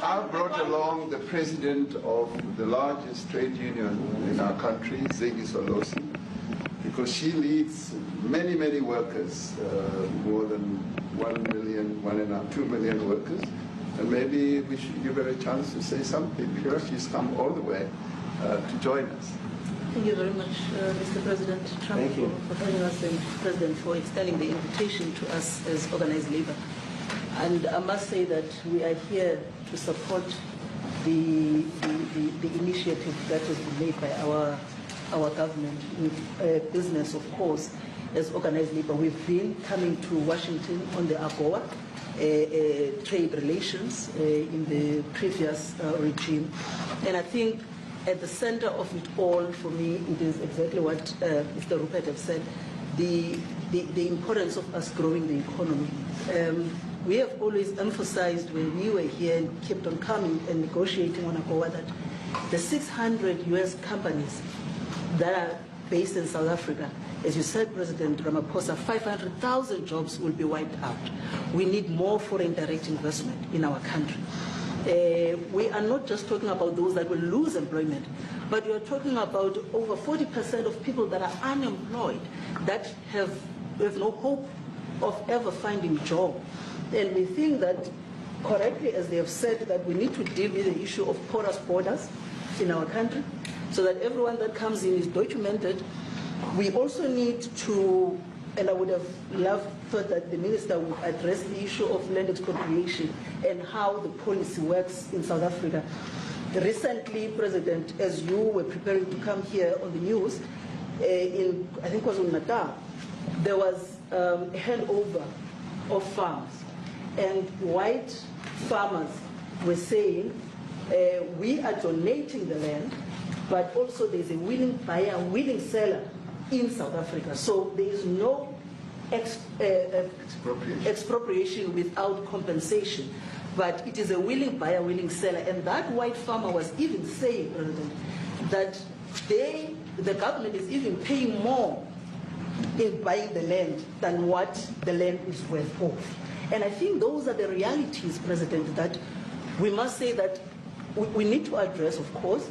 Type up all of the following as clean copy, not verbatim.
I brought along the president of the largest trade union in our country, Ziggy Solosi, because she leads many, many workers, more than 1 million, 2 million workers. And maybe we should give her a chance to say something, because she's come all the way to join us. Thank you very much, Mr. President Trump, for having us, and President, for extending the invitation to us as organized labor. And I must say that we are here to support the initiative that has been made by our government, with business, of course, as organized labor. We've been coming to Washington on the AGOA trade relations in the previous regime. And I think at the center of it all, for me, it is exactly what Mr. Rupert has said, the importance of us growing the economy. We have always emphasized when we were here and kept on coming and negotiating on AGOA that the 600 US companies that are based in South Africa, as you said, President Ramaphosa, 500,000 jobs will be wiped out. We need more foreign direct investment in our country. We are not just talking about those that will lose employment, but we are talking about over 40% of people that are unemployed, that have no hope of ever finding a job. And we think that, correctly, as they have said, that we need to deal with the issue of porous borders in our country, so that everyone that comes in is documented. We also need to, and I would have thought that the minister would address the issue of land expropriation and how the policy works in South Africa. Recently, President, as you were preparing to come here on the news, in, I think it was in Natal, there was a handover of farms, and white farmers were saying, we are donating the land, but also there's a willing buyer, willing seller in South Africa. So there is no expropriation without compensation, but it is a willing buyer, willing seller. And that white farmer was even saying, President, that the government is even paying more in buying the land than what the land is worth of. And I think those are the realities, President, that we must say that we need to address, of course,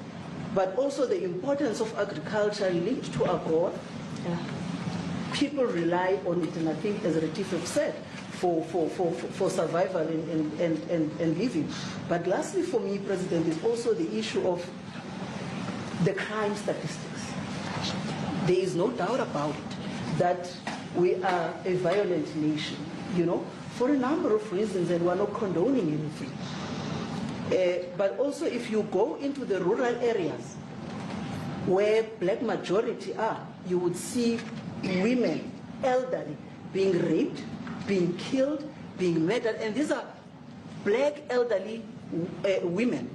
but also the importance of agriculture linked to AGOA. People rely on it, and I think, as Retief have said, for survival and living. But lastly, for me, President, is also the issue of the crime statistics. There is no doubt about it that we are a violent nation, for a number of reasons, and we're not condoning anything. But also, if you go into the rural areas where black majority are, you would see women, elderly, being raped, being killed, being murdered. And these are black elderly women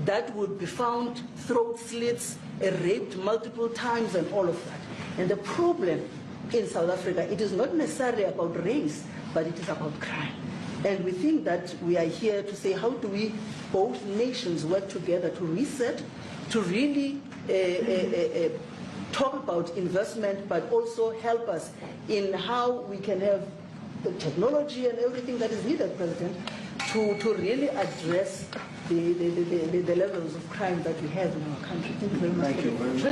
that would be found throat slits, raped multiple times, and all of that. And the problem in South Africa, it is not necessarily about race, but it is about crime. And we think that we are here to say, how do we, both nations, work together to reset, to really talk about investment, but also help us in how we can have the technology and everything that is needed, President, to really address the levels of crime that we have in our country. Thank you very much. Thank you very much.